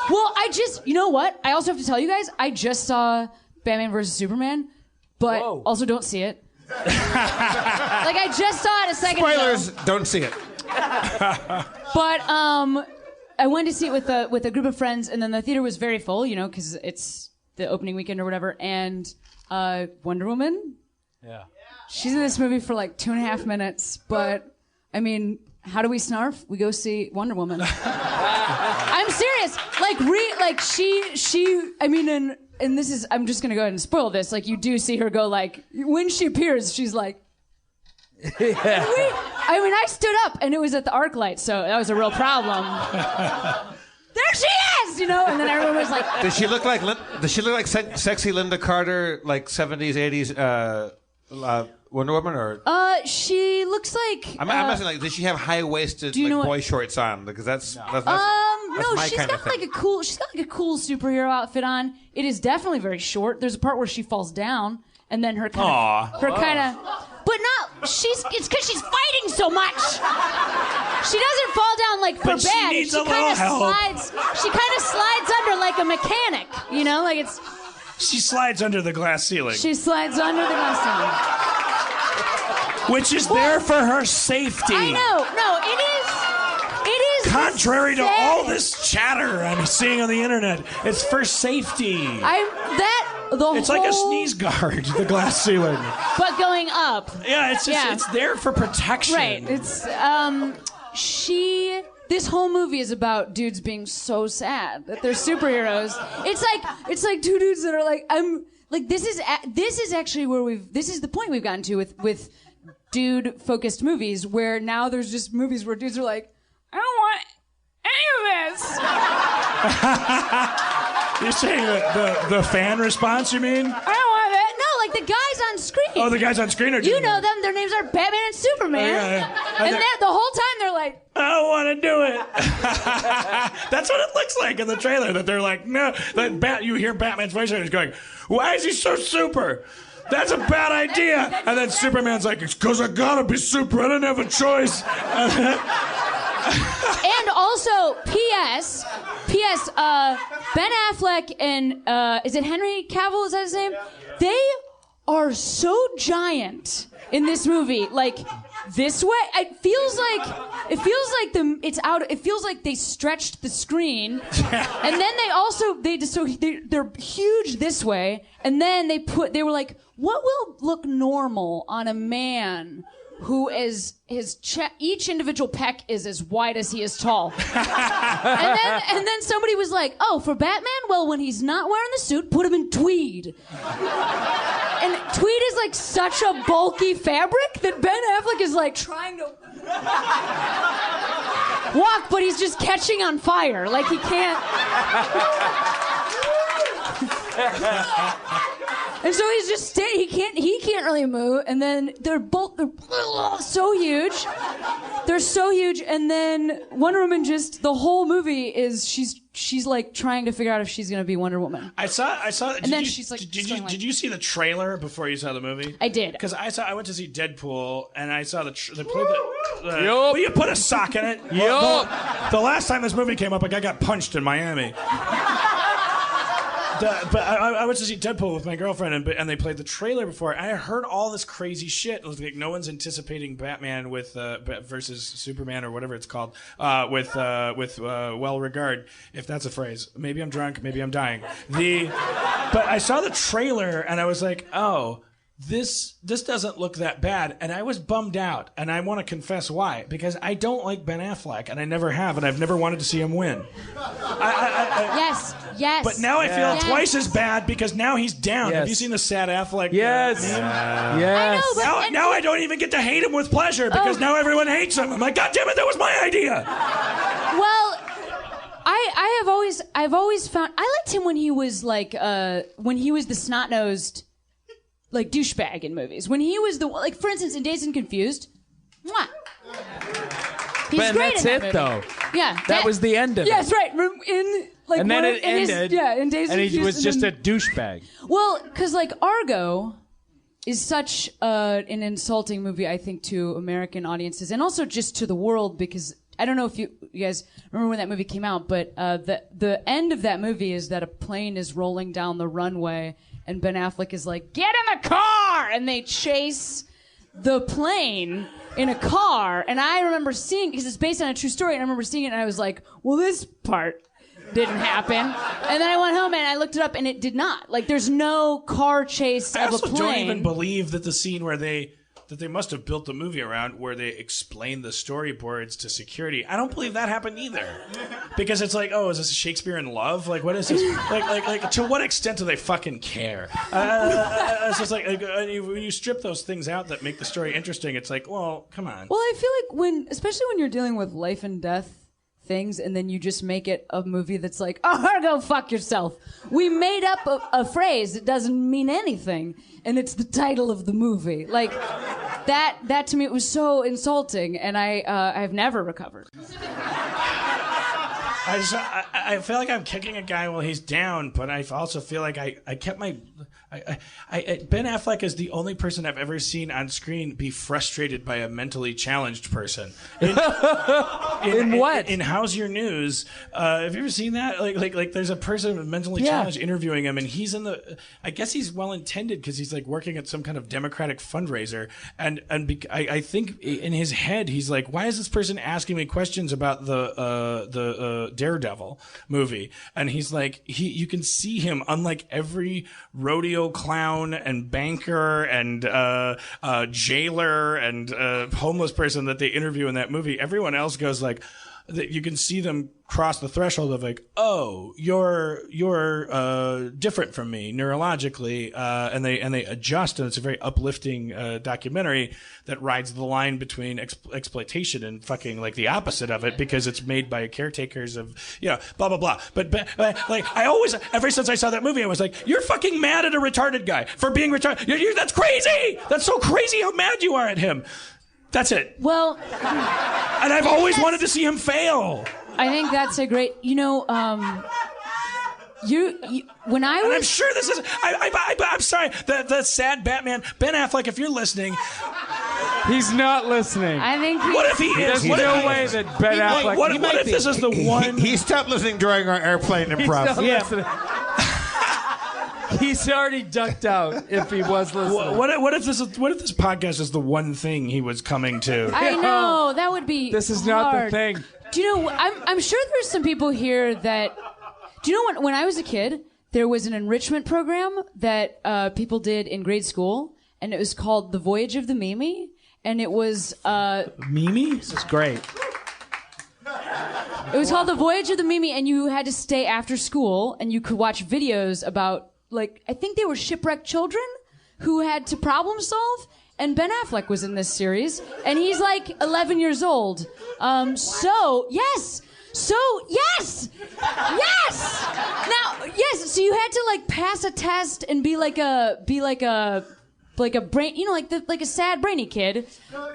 Well, you know what? I also have to tell you guys, I just saw Batman vs. Superman, but also don't see it. Like, I just saw it a second ago. Spoilers, don't see it. But I went to see it with a group of friends, and then the theater was very full, you know, because it's the opening weekend or whatever, and Wonder Woman. Yeah. She's in this movie for like 2.5 minutes, but, I mean... How do we snarf? We go see Wonder Woman. I'm serious. I mean, and this is, I'm just going to go ahead and spoil this. Like, you do see her go, like, when she appears, she's like, I stood up, and it was at the ArcLight, so that was a real problem. There she is, you know, and then everyone was like... Does she look like sexy Linda Carter, like 70s, 80s, Wonder Woman, or she looks like I'm asking, like, does she have high-waisted boy shorts on? Because that's no, my she's kind got of thing. like a cool superhero outfit on. It is definitely very short. There's a part where she falls down, and then but not. It's because she's fighting so much. She doesn't fall down like for bad. She kind of slides. She kind of slides under like a mechanic, you know, like it's. She slides under the glass ceiling. She slides under the glass ceiling. Which is there for her safety. I know. No, it is. Contrary to all this chatter I'm seeing on the internet, it's for safety. It's like a sneeze guard, the glass ceiling. But going up. Yeah, it's there for protection. Right. It's this whole movie is about dudes being so sad that they're superheroes. It's like two dudes that are like, I'm like, this is actually where this is the point we've gotten to with dude focused movies, where now there's just movies where dudes are like, I don't want any of this. You're saying the fan response, you mean? I don't want that. No, like the guys on screen. Oh, the guys on screen are doing You know them. Their names are Batman and Superman. Yeah. And the whole time they're like, I don't want to do it. That's what it looks like in the trailer, that they're like, no. You hear Batman's voice and he's going, why is he so super? That's a bad idea. And then Superman's like, it's because I gotta be super. I didn't have a choice. And also, P.S. Ben Affleck and, is it Henry Cavill? Is that his name? They are so giant in this movie. Like, this way, it feels like they stretched the screen. And then they're huge this way. And then they were like, what will look normal on a man who is each individual pec is as wide as he is tall. and then somebody was like, oh, for Batman? Well, when he's not wearing the suit, put him in tweed. And tweed is like such a bulky fabric that Ben Affleck is like trying to walk, but he's just catching on fire. Like he can't. And so he's just he can't really move, and then they're so huge. They're so huge, and then Wonder Woman the whole movie is she's like trying to figure out if she's going to be Wonder Woman. I saw and then she's like did you see the trailer before you saw the movie? I did. Because I went to see Deadpool, and I saw they played will you put a sock in it? Yup. The last time this movie came up, a guy got punched in Miami. But I went to see Deadpool with my girlfriend, and they played the trailer before. And I heard all this crazy shit. It was like no one's anticipating Batman with versus Superman or whatever it's called with well regard, if that's a phrase. Maybe I'm drunk, maybe I'm dying. But I saw the trailer and I was like, oh. This doesn't look that bad, and I was bummed out, and I want to confess why. Because I don't like Ben Affleck, and I never have, and I've never wanted to see him win. Yes. But now I feel twice as bad because now he's down. Have you seen the sad Affleck? Yes. Meme? Yes. I know, now I don't even get to hate him with pleasure because now everyone hates him. I'm like, God damn it, that was my idea. Well, I've always found I liked him when he was like when he was the snot-nosed like douchebag in movies. When he was like, for instance, in Dazed and Confused, mwah. He's Ben, great that's in that it, movie. though. Yeah, That was the end of it. Yes, right. And then it ended. In Dazed and and he Confused, was just a douchebag. Well, because like Argo is such an insulting movie, I think, to American audiences and also just to the world because I don't know if you guys remember when that movie came out, but the end of that movie is that a plane is rolling down the runway, and Ben Affleck is like, "Get in the car!" and they chase the plane in a car. And I remember seeing, because it's based on a true story, and I remember seeing it, and I was like, "Well, this part didn't happen." And then I went home and I looked it up, and it did not. Like, there's no car chase of a plane. I also don't even believe that the scene where they must have built the movie around, where they explain the storyboards to security, I don't believe that happened either. Because it's like, oh, is this Shakespeare in Love? Like, what is this? like to what extent do they fucking care? It's just like when you strip those things out that make the story interesting, it's like, well, come on. Well, I feel like especially when you're dealing with life and death things, and then you just make it a movie that's like, "Oh, go fuck yourself." We made up a phrase that doesn't mean anything, and it's the title of the movie. Like, that to me, it was so insulting, and I've never recovered. I feel like I'm kicking a guy while he's down, but I also feel like I kept my... Ben Affleck is the only person I've ever seen on screen be frustrated by a mentally challenged person. In what? In How's Your News? Have you ever seen that? Like there's a person mentally challenged interviewing him, and he's in the... I guess he's well intended because he's like working at some kind of Democratic fundraiser, and I think in his head he's like, why is this person asking me questions about the Daredevil movie? And he's like, you can see him, unlike every rodeo clown and banker and jailer and homeless person that they interview in that movie, everyone else goes like, you can see them cross the threshold of like, oh, you're different from me neurologically, and they adjust, and it's a very uplifting documentary that rides the line between exploitation and fucking like the opposite of it, because it's made by caretakers of blah blah blah. But like I always, ever since I saw that movie, I was like, you're fucking mad at a retarded guy for being retarded. That's crazy. That's so crazy how mad you are at him. That's it. Well, and I've always wanted to see him fail. I think that's a great, when I was... And I'm sure this is... I'm sorry, the sad Batman, Ben Affleck, if you're listening... He's not listening. I think what if he is? There's no way that Ben Affleck... What if this is the one... He stopped listening during our airplane improv. He's already ducked out if he was listening. What if this podcast is the one thing he was coming to? I know, that would be This is hard. not the thing. Do you know, I'm sure there's some people here that... Do you know when I was a kid, there was an enrichment program that people did in grade school, and it was called The Voyage of the Mimi, and it was... Mimi? This is great. It was called The Voyage of the Mimi, and you had to stay after school, and you could watch videos about, like, I think they were shipwrecked children who had to problem solve, and Ben Affleck was in this series, and he's like 11 years old. Yes! So you had to like pass a test and be like a brain, like a sad brainy kid,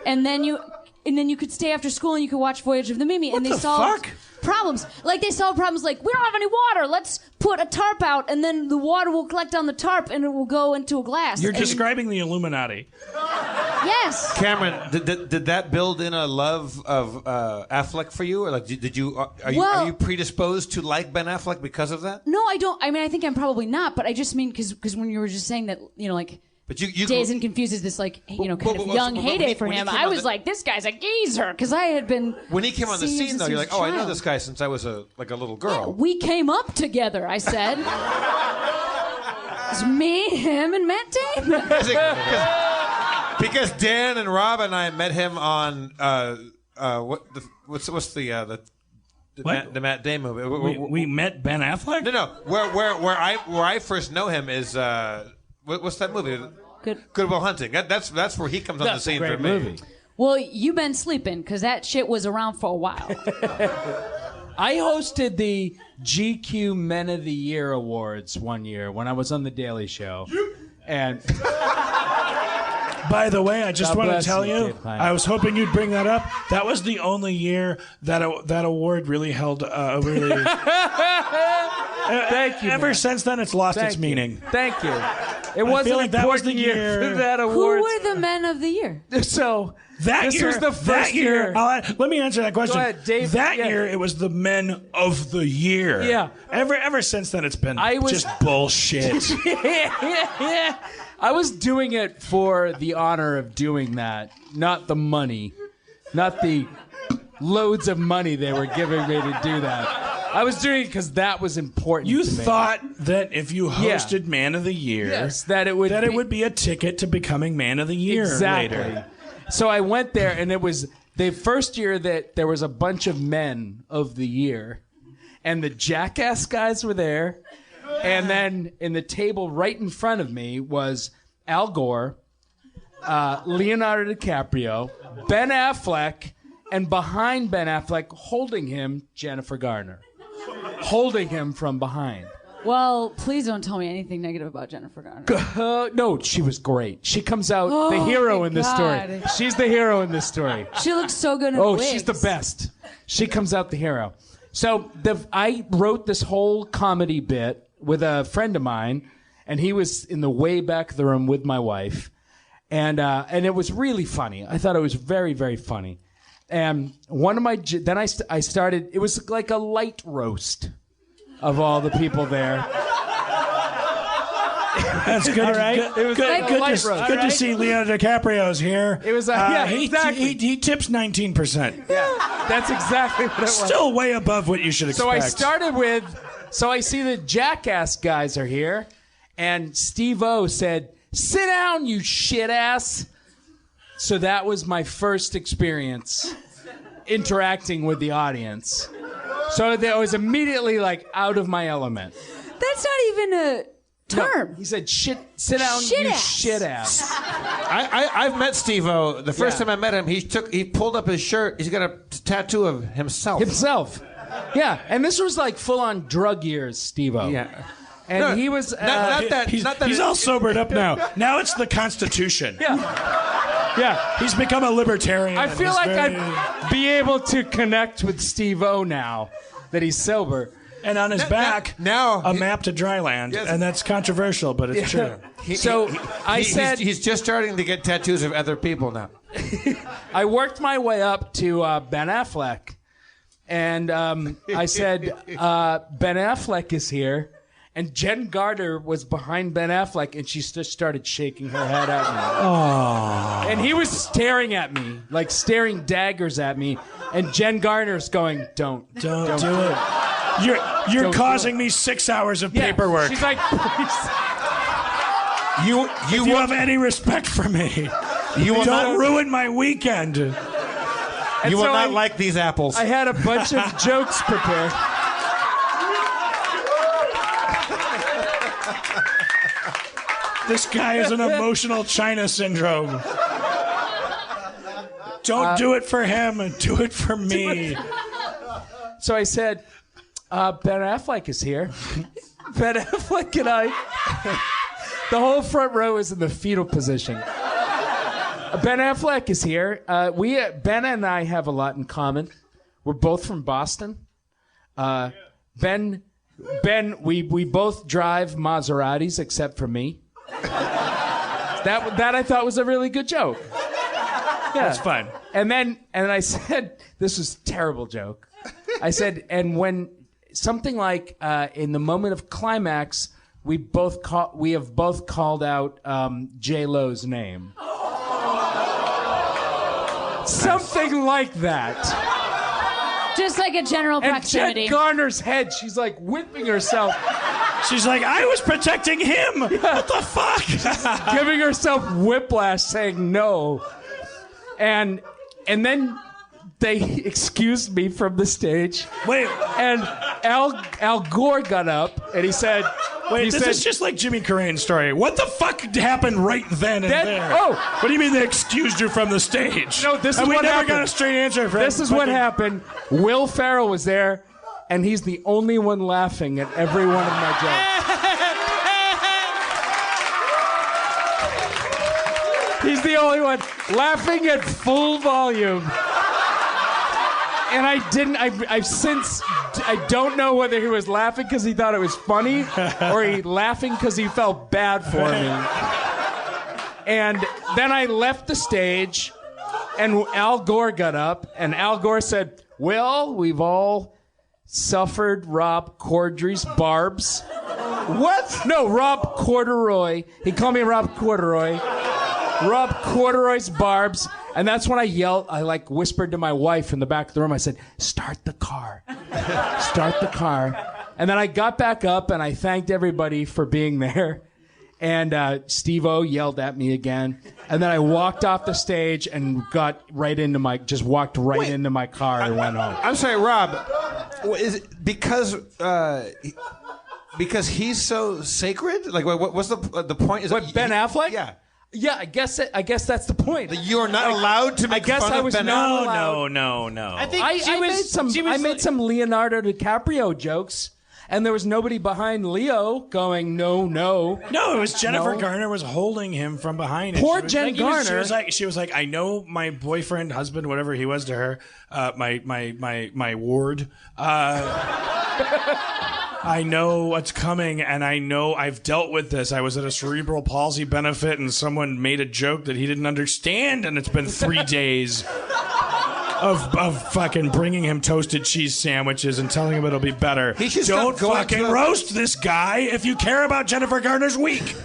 and then you could stay after school and you could watch Voyage of the Mimi, and they solved problems. Like they solved problems like, we don't have any water, let's put a tarp out, and then the water will collect on the tarp and it will go into a glass. You're describing the Illuminati. Yes. Cameron, did that build in a love of Affleck for you, or like are you predisposed to like Ben Affleck because of that? No, I don't. I mean, I think I'm probably not, but I just mean because when you were just saying that, like. But you Dazed and Confused is this kind of young heyday for him. I was like, this guy's a geezer, because I had been. When he came on the scene, though, you're like, I know this guy since I was a little girl. Yeah, we came up together, I said. It's me, him, and Matt Damon. Because Dan and Rob and I met him on what's the Matt Damon movie? We met Ben Affleck? No. Where I first know him is what's that movie? Good Will Hunting. That's where he comes on the scene for me. Movie. Well, you've been sleeping, because that shit was around for a while. I hosted the GQ Men of the Year Awards one year when I was on The Daily Show. And by the way, I just want to tell you, I was hoping you'd bring that up. That was the only year that award really held really. Thank you. Ever man. since then, it's lost its meaning. Thank you. It wasn't like that was the important year. for that Who award. were the men of the year? So This was the first year. Let me answer that question. Go ahead, Dave. That Yeah. year, it was the men of the year. Yeah. Ever since then, it's been I was- just bullshit. I was doing it for the honor of doing that, not the money, not the loads of money they were giving me to do that. I was doing it because that was important. You to me. thought that if you hosted Man of the Year, Yes, that it would be a ticket to becoming Man of the Year exactly. later. So I went there, and it was the first year that there was a bunch of men of the year, and the Jackass guys were there, and then in the table right in front of me was Al Gore, Leonardo DiCaprio, Ben Affleck, and behind Ben Affleck, holding him, Jennifer Garner, holding him from behind. Well, please don't tell me anything negative about Jennifer Garner. No, she was great. She comes out the Oh, hero my in this God. story. She's the hero in this story. She looks so good in Oh, wigs. she's the best. She comes out the hero. So I wrote this whole comedy bit with a friend of mine, and he was in the way back of the room with my wife, and it was really funny. I thought it was very, very funny. And one of my then I started. It was like a light roast of all the people there. That's good. All right. Good, It was good, like a good, light to, roast, good right? to see Leonardo DiCaprio's here. It was yeah, he, exactly. he tips 19%. Yeah, that's exactly what it was. Still way above what you should expect. So I started with, so I see the Jackass guys are here, and Steve-O said, "Sit down, you shit ass." So that was my first experience interacting with the audience. So that I was immediately like out of my element. That's not even a term. No, he said, "Sit down, Shit you ass." shit ass." I've met Steve-O. The first Yeah. time I met him, he pulled up his shirt. He's got a tattoo of himself. Himself. Yeah, and this was like full on drug years, Steve-O. Yeah. And No, he was not that. He's all sobered up now. Now it's the Constitution. yeah. He's become a libertarian. I feel He's like very- I'd be able to connect with Steve-O now that he's sober. And on his back, now- a map to dry land. Yes. And that's controversial, but it's true. He's just starting to get tattoos of other people now. I worked my way up to Ben Affleck, and I said, Ben Affleck is here. And Jen Garner was behind Ben Affleck, and she just started shaking her head at me. Oh. And he was staring at me, like staring daggers at me. And Jen Garner's going, Don't do it. You're Don't causing do it." me 6 hours of Yeah. paperwork. She's like, "Please." You have any respect for me? You will Don't not ruin my weekend. You And will so not like these apples. I had a bunch of jokes prepared. This guy is an emotional China syndrome. Don't do it for him, do it for me. So I said, Ben Affleck is here. Ben Affleck and I, the whole front row is in the fetal position. Ben Affleck is here. Ben and I have a lot in common. We're both from Boston. Ben, we both drive Maseratis except for me. That I thought was a really good joke. Yeah. That's fine. And I said, this was a terrible joke. I said, and when something like in the moment of climax, we have both called out J-Lo's name. Something like that. Just like a general And proximity. Jen Garner's head, she's like whipping herself, She's like, I was protecting him. What the fuck? giving herself whiplash, saying no. And then they excused me from the stage. Wait, And Al Gore got up and he said, this is just like Jimmy Carrane's story. What the fuck happened right then and there? Oh. What do you mean they excused you from the stage? No, this is and we what never happened. got a straight answer from This is what fucking- happened. Will Ferrell was there, and he's the only one laughing at every one of my jokes. He's the only one laughing at full volume. And I didn't. I've since. I don't know whether he was laughing because he thought it was funny, or he laughing because he felt bad for me. And then I left the stage, and Al Gore got up, and Al Gore said, "Well, we've all suffered Rob Corddry's barbs." What? No, Rob Corduroy. He called me Rob Corduroy. Rob Corduroy's barbs. And that's when I yelled, I whispered to my wife in the back of the room, I said, "Start the car. Start the car." And then I got back up and I thanked everybody for being there. And Steve-O yelled at me again. And then I walked off the stage and got right into walked right into my car and went home. I'm sorry, Rob. Is it because he's so sacred? Like, what's the point? Is Ben Affleck? Yeah. Yeah, I guess that's the point. You're not allowed to make fun of Ben Affleck. No. I think I made some Leonardo DiCaprio jokes, and there was nobody behind Leo going, no. No, it was Jennifer Garner was holding him from behind. Poor Jen Garner. She was like, I know my boyfriend, husband, whatever he was to her, my ward. I know what's coming, and I know I've dealt with this. I was at a cerebral palsy benefit, and someone made a joke that he didn't understand, and it's been 3 days of fucking bringing him toasted cheese sandwiches and telling him it'll be better. He should Don't stop going fucking to roast this guy if you care about Jennifer Garner's week.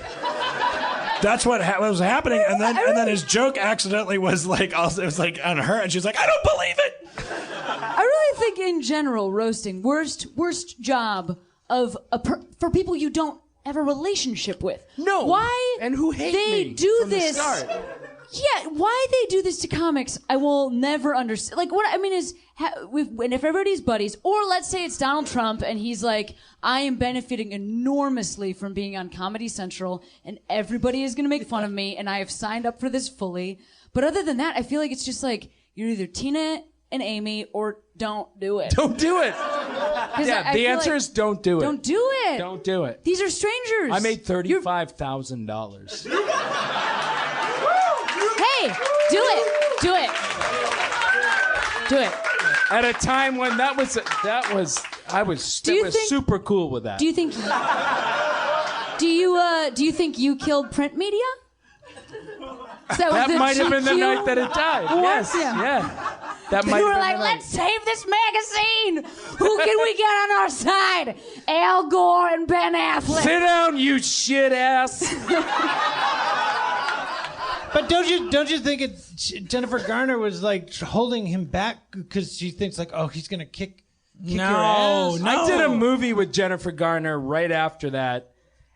That's what was happening, and then his joke accidentally was like, also, it was like on her, and she was like, I don't believe it. I really think in general, roasting, worst job of for people you don't have a relationship with. No. Why? And who hate they me do from this? the start. Yeah, why they do this to comics, I will never understand. Like, what I mean is, when if everybody's buddies, or let's say it's Donald Trump, and he's like, I am benefiting enormously from being on Comedy Central, and everybody is going to make fun of me, and I have signed up for this fully. But other than that, I feel like it's just like, you're either Tina and Amy, or don't do it. Don't do it. Yeah, the answer is don't do it. Don't do it. Don't do it. These are strangers. I made $35,000. Hey, do it. Do it. Do it. At a time when I was super cool with that. Do you think you killed print media? That might have been the night that it died. Yes. Yeah. That might You were have like, been the let's save this magazine. Who can we get on our side? Al Gore and Ben Affleck. Sit down, you shit ass. But don't you think Jennifer Garner was like holding him back because she thinks like, oh, he's gonna kick your ass? I did a movie with Jennifer Garner right after that,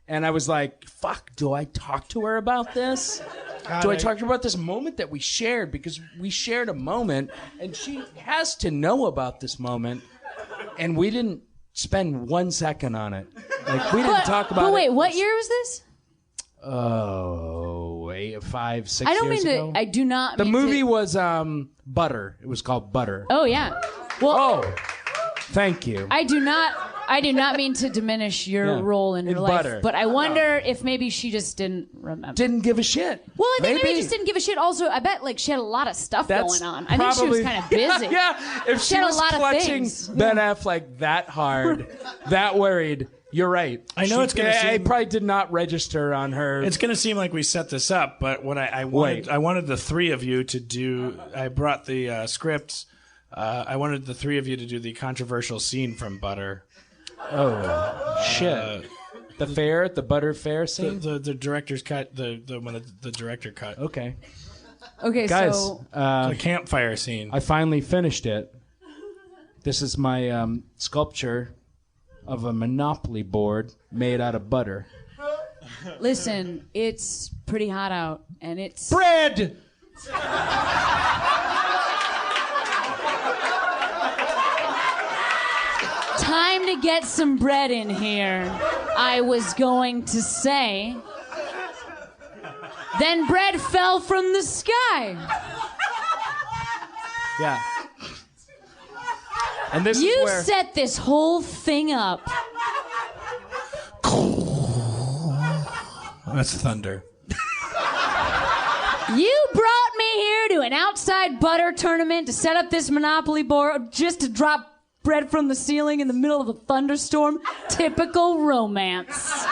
and I was like, fuck, do I talk to her about this? Do I talk to her about this moment that we shared? Because we shared a moment, and she has to know about this moment, and we didn't spend 1 second on it. Like, we didn't talk about it. But wait, what year was this? Oh, 5, 6 I don't years mean ago. to. I do not. The mean movie to, was Butter. It was called Butter. Oh yeah. Well. Oh, thank you. I do not mean to diminish your role in her life, Butter. but I wonder if maybe she just didn't remember. Didn't give a shit. Well, I think maybe just didn't give a shit. Also, I bet like she had a lot of stuff going on. I think she was kind of busy. Yeah, if she had a was lot of clutching things. Ben Affleck that hard, that worried, you're right. I know it's gonna I seem- probably did not register on her. It's going to seem like we set this up, but what I wanted the three of you to do. I brought the scripts. I wanted the three of you to do the controversial scene from Butter. Oh shit! The Butter fair scene. The director's cut. The director cut. Okay, Okay, guys, so The campfire scene. I finally finished it. This is my sculpture of a Monopoly board made out of butter. listen, it's pretty hot out, and it's Bread. time to get some bread in here. I was going to say. Then bread fell from the sky. Yeah. And this You is where set this whole thing up. That's thunder. You brought me here to an outside butter tournament to set up this Monopoly board just to drop bread from the ceiling in the middle of a thunderstorm. Typical romance.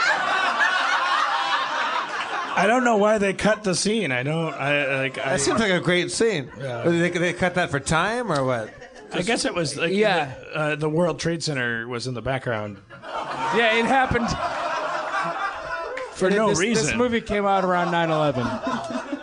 I don't know why they cut the scene. That seems like a great scene. Yeah. They cut that for time or what? I guess it was like the World Trade Center was in the background. Yeah, it happened for no reason. This movie came out around 9/11.